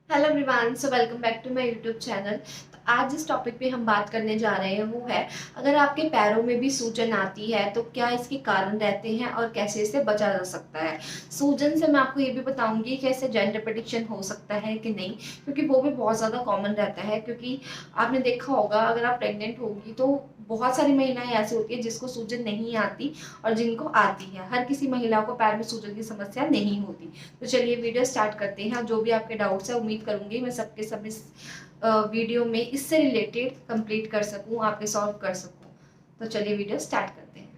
Hello everyone, so welcome back to my YouTube channel. तो आज जिस टॉपिक पे हम बात करने जा रहे हैं वो है, अगर आपके पैरों में भी सूजन आती है तो क्या इसके कारण रहते हैं और कैसे इससे बचा जा सकता है। सूजन से मैं आपको ये भी बताऊंगी कि इससे जेंडर प्रेडिक्शन हो सकता है कि नहीं, क्योंकि वो भी बहुत ज़्यादा कॉमन रहता है। क्योंकि आपने देखा होगा, अगर आप प्रेग्नेंट होगी तो बहुत सारी महिलाएं ऐसी होती है जिसको सूजन नहीं आती और जिनको आती है। हर किसी महिला को पैर में सूजन की समस्या नहीं होती। तो चलिए वीडियो स्टार्ट करते हैं। जो भी आपके डाउट्स है उम्मीद करूंगी मैं सबके सब इस वीडियो में इससे रिलेटेड कंप्लीट कर सकूं, आपके सॉल्व कर सकूं। तो चलिए वीडियो स्टार्ट करते हैं।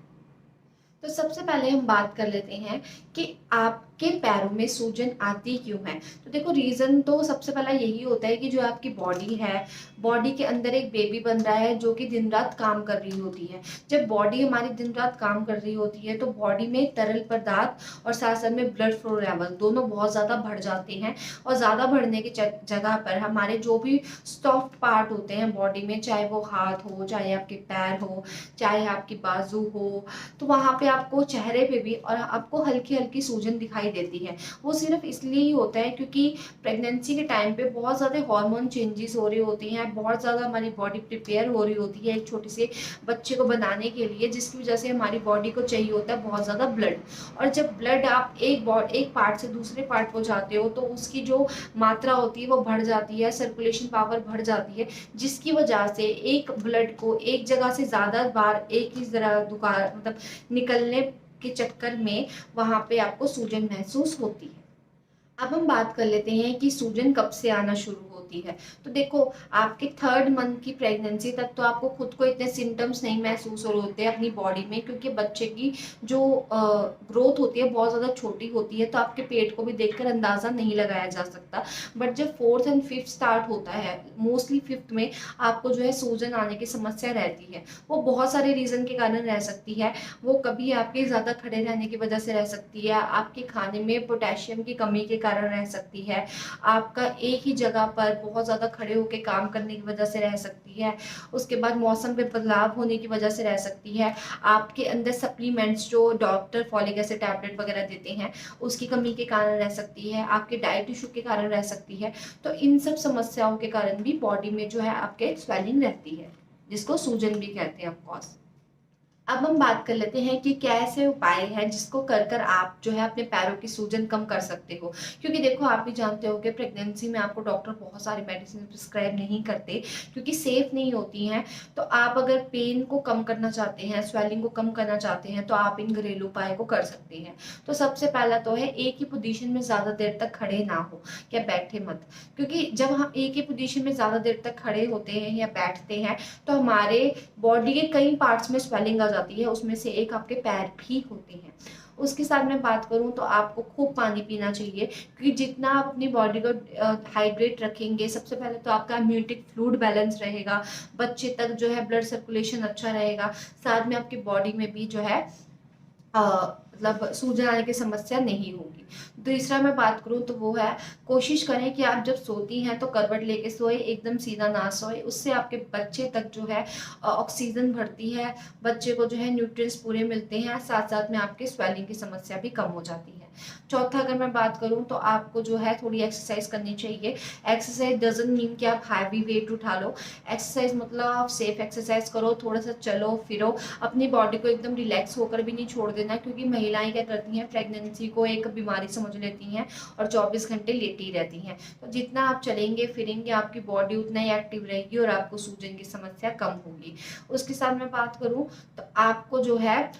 तो सबसे पहले हम बात कर लेते हैं कि आपके पैरों में सूजन आती क्यों है। तो देखो, रीजन तो सबसे पहला यही होता है कि जो आपकी बॉडी है, बॉडी के अंदर एक बेबी बन रहा है जो कि दिन रात काम कर रही होती है। जब बॉडी हमारी दिन रात काम कर रही होती है तो बॉडी में तरल पदार्थ और साथ साथ में ब्लड फ्लो लेवल दोनों बहुत ज़्यादा बढ़ जाते हैं। और ज़्यादा बढ़ने की जगह पर हमारे जो भी सॉफ्ट पार्ट होते हैं बॉडी में, चाहे वो हाथ हो, चाहे आपके पैर हो, चाहे आपकी बाजू हो, तो वहाँ पे आपको चेहरे पे भी और आपको हल्की हल्की सूजन दिखाई देती है। वो सिर्फ इसलिए ही होता है क्योंकि प्रेगनेंसी के टाइम पे बहुत ज़्यादा हार्मोन चेंजेस हो रही होती हैं, बहुत ज़्यादा हमारी बॉडी प्रिपेयर हो रही होती है एक छोटे से बच्चे को बनाने के लिए, जिसकी वजह से हमारी बॉडी को चाहिए होता है बहुत ज़्यादा ब्लड। और जब ब्लड आप एक पार्ट से दूसरे पार्ट को जाते हो तो उसकी जो मात्रा होती है वो बढ़ जाती है, सर्कुलेशन पावर बढ़ जाती है, जिसकी वजह से एक ब्लड को एक जगह से ज़्यादा बार एक ही जगह दुकान मतलब निकलने के चक्कर में वहां पे आपको सूजन महसूस होती है। अब हम बात कर लेते हैं कि सूजन कब से आना शुरू होती है। तो देखो, आपके थर्ड मंथ की प्रेगनेंसी तक तो आपको खुद को इतने सिम्टम्स नहीं महसूस हो रहे होते हैं अपनी बॉडी में, क्योंकि बच्चे की जो ग्रोथ होती है बहुत ज़्यादा छोटी होती है, तो आपके पेट को भी देखकर अंदाज़ा नहीं लगाया जा सकता। बट जब फोर्थ एंड फिफ्थ स्टार्ट होता है, मोस्टली फिफ्थ में आपको जो है सूजन आने की समस्या रहती है। वो बहुत सारे रीज़न के कारण रह सकती है। वो कभी आपके ज़्यादा खड़े रहने की वजह से रह सकती है, आपके खाने में पोटेशियम की कमी के कारण रह सकती है, आपका एक ही जगह पर बहुत ज़्यादा खड़े होकर काम करने की वजह से रह सकती है, उसके बाद मौसम में बदलाव होने की वजह से रह सकती है, आपके अंदर सप्लीमेंट्स जो डॉक्टर फॉलिक एसिड टैबलेट वगैरह देते हैं उसकी कमी के कारण रह सकती है, आपके डाइट इशू के कारण रह सकती है। तो इन सब समस्याओं के कारण भी बॉडी में जो है आपके स्वेलिंग रहती है, जिसको सूजन भी कहते हैं ऑफकोर्स। अब हम बात कर लेते हैं कि क्या ऐसे उपाय हैं जिसको कर कर आप जो है अपने पैरों की सूजन कम कर सकते हो। क्योंकि देखो, आप भी जानते हो कि प्रेगनेंसी में आपको डॉक्टर बहुत सारी मेडिसिन प्रिस्क्राइब नहीं करते क्योंकि सेफ नहीं होती हैं। तो आप अगर पेन को कम करना चाहते हैं, स्वेलिंग को कम करना चाहते हैं, तो आप इन घरेलू उपाय को कर सकते हैं। तो सबसे पहला तो है, एक ही पोजीशन में ज़्यादा देर तक खड़े ना हो या बैठे मत। क्योंकि जब हम एक ही पोजीशन में ज़्यादा देर तक खड़े होते हैं या बैठते हैं तो हमारे बॉडी के कई पार्ट्स में स्वेलिंग आ जाती है, उसमें से एक आपके पैर भी होते हैं। उसके साथ मैं बात करूं तो आपको खूब पानी पीना चाहिए, क्योंकि जितना आप अपनी बॉडी को हाइड्रेट रखेंगे, सबसे पहले तो आपका इम्यूनिटी फ्लूइड बैलेंस रहेगा, बच्चे तक जो है ब्लड सर्कुलेशन अच्छा रहेगा, साथ में आपकी बॉडी में भी जो है मतलब सूजन आने की समस्या नहीं होगी। दूसरा मैं बात करूं तो वो है, कोशिश करें कि आप जब सोती हैं तो करवट लेके सोए, एकदम सीधा ना सोए। उससे आपके बच्चे तक जो है ऑक्सीजन बढ़ती है, बच्चे को जो है न्यूट्रिएंट्स पूरे मिलते हैं, साथ साथ में आपके स्वेलिंग की समस्या भी कम हो जाती है। चौथा अगर मैं बात करूं तो आपको जो है थोड़ी एक्सरसाइज करनी चाहिए। एक्सरसाइज डजंट मीन कि आप हैवी वेट उठा लो। एक्सरसाइज मतलब आप सेफ एक्सरसाइज करो, थोड़ा सा चलो फिरो, अपनी बॉडी को एकदम रिलैक्स होकर भी नहीं छोड़ देना। क्योंकि महिलाएं क्या करती हैं, प्रेगनेंसी को एक बीमारी समझ लेती हैं और 24 घंटे लेटी रहती हैं। तो जितना आप चलेंगे फिरेंगे आपकी बॉडी उतना ही एक्टिव रहेगी और आपको सूजन की समस्या कम होगी। उसके साथ मैं बात करूं तो आपको जो है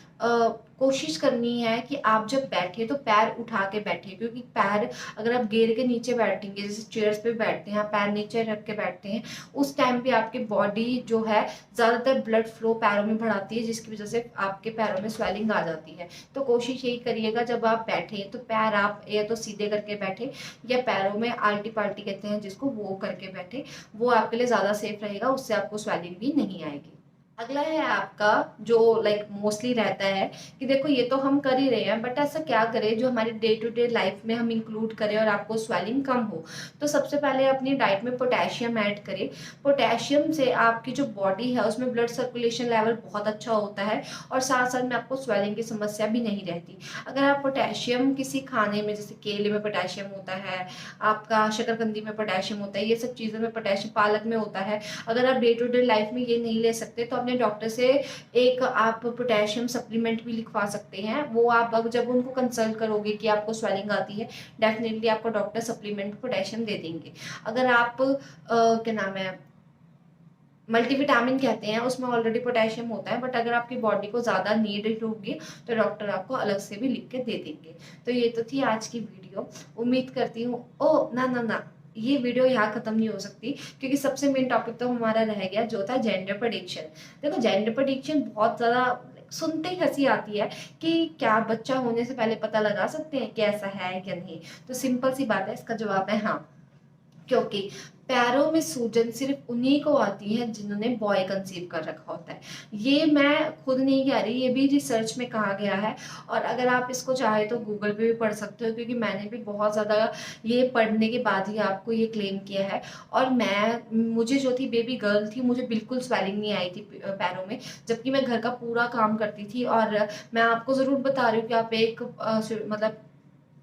कोशिश करनी है कि आप जब बैठे तो पैर उठा के बैठे। क्योंकि पैर अगर आप गिर के नीचे बैठेंगे, जैसे चेयर्स पे बैठते हैं, आप पैर नीचे रख के बैठते हैं, उस टाइम पे आपकी बॉडी जो है ज़्यादातर ब्लड फ्लो पैरों में बढ़ाती है, जिसकी वजह से आपके पैरों में स्वेलिंग आ जाती है। तो कोशिश यही करिएगा जब आप बैठे तो पैर आप या तो सीधे करके बैठे या पैरों में आल्टी पाल्टी कहते हैं जिसको, वो करके बैठे। वो आपके लिए ज़्यादा सेफ रहेगा, उससे आपको स्वेलिंग भी नहीं आएगी। अगला है आपका जो लाइक मोस्टली रहता है कि देखो ये तो हम कर ही रहे हैं, बट ऐसा क्या करें जो हमारे डे टू डे लाइफ में हम इंक्लूड करें और आपको स्वेलिंग कम हो। तो सबसे पहले अपनी डाइट में पोटेशियम ऐड करें। पोटेशियम से आपकी जो बॉडी है उसमें ब्लड सर्कुलेशन लेवल बहुत अच्छा होता है और साथ साथ में आपको स्वेलिंग की समस्या भी नहीं रहती। अगर आप पोटेशियम किसी खाने में, जैसे केले में पोटेशियम होता है, आपका शकरकंदी में पोटेशियम होता है, ये सब चीज़ों में पोटेशियम, पालक में होता है, अगर आप डे टू डे लाइफ में ये नहीं ले सकते तो अपने डॉक्टर से एक आप पोटेशियम सप्लीमेंट भी लिखवा सकते हैं। वो आप जब उनको कंसल्ट करोगे कि आपको स्वेलिंग आती है, डेफिनेटली आपको डॉक्टर सप्लीमेंट पोटेशियम दे देंगे। अगर आप क्या नाम है, मल्टीविटामिन कहते हैं, उसमें ऑलरेडी पोटेशियम होता है, बट अगर आपकी बॉडी को ज़्यादा नीडेड होगी तो डॉक्टर आपको अलग से भी लिख के दे देंगे। तो ये तो थी आज की वीडियो। उम्मीद करती हूँ, ओ ना ना ना, ये वीडियो यहाँ खत्म नहीं हो सकती, क्योंकि सबसे मेन टॉपिक तो हमारा रह गया जो था जेंडर प्रेडिक्शन। देखो जेंडर प्रेडिक्शन बहुत ज़्यादा सुनते ही हंसी आती है कि क्या बच्चा होने से पहले पता लगा सकते हैं कि ऐसा है या नहीं। तो सिंपल सी बात है, इसका जवाब है हाँ। क्योंकि पैरों में सूजन सिर्फ उन्हीं को आती है जिन्होंने बॉय कंसीव कर रखा होता है। ये मैं खुद नहीं कह रही, ये भी रिसर्च में कहा गया है। और अगर आप इसको चाहे तो गूगल पे भी पढ़ सकते हो, क्योंकि मैंने भी बहुत ज़्यादा ये पढ़ने के बाद ही आपको ये क्लेम किया है। और मुझे जो थी बेबी गर्ल थी, मुझे बिल्कुल स्वेलिंग नहीं आई थी पैरों में, जबकि मैं घर का पूरा काम करती थी। और मैं आपको ज़रूर बता रही हूँ कि आप एक मतलब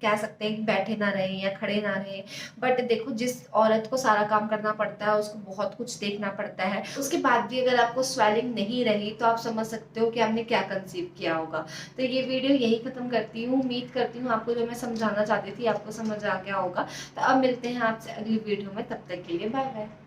कह सकते हैं कि बैठे ना रहें या खड़े ना रहें, बट देखो जिस औरत को सारा काम करना पड़ता है उसको बहुत कुछ देखना पड़ता है, उसके बाद भी अगर आपको स्वेलिंग नहीं रही तो आप समझ सकते हो कि आपने क्या कंसीव किया होगा। तो ये वीडियो यही खत्म करती हूँ। उम्मीद करती हूँ आपको जो मैं समझाना चाहती थी आपको समझ आ गया होगा। तो अब मिलते हैं आपसे अगली वीडियो में, तब तक के लिए बाय बाय।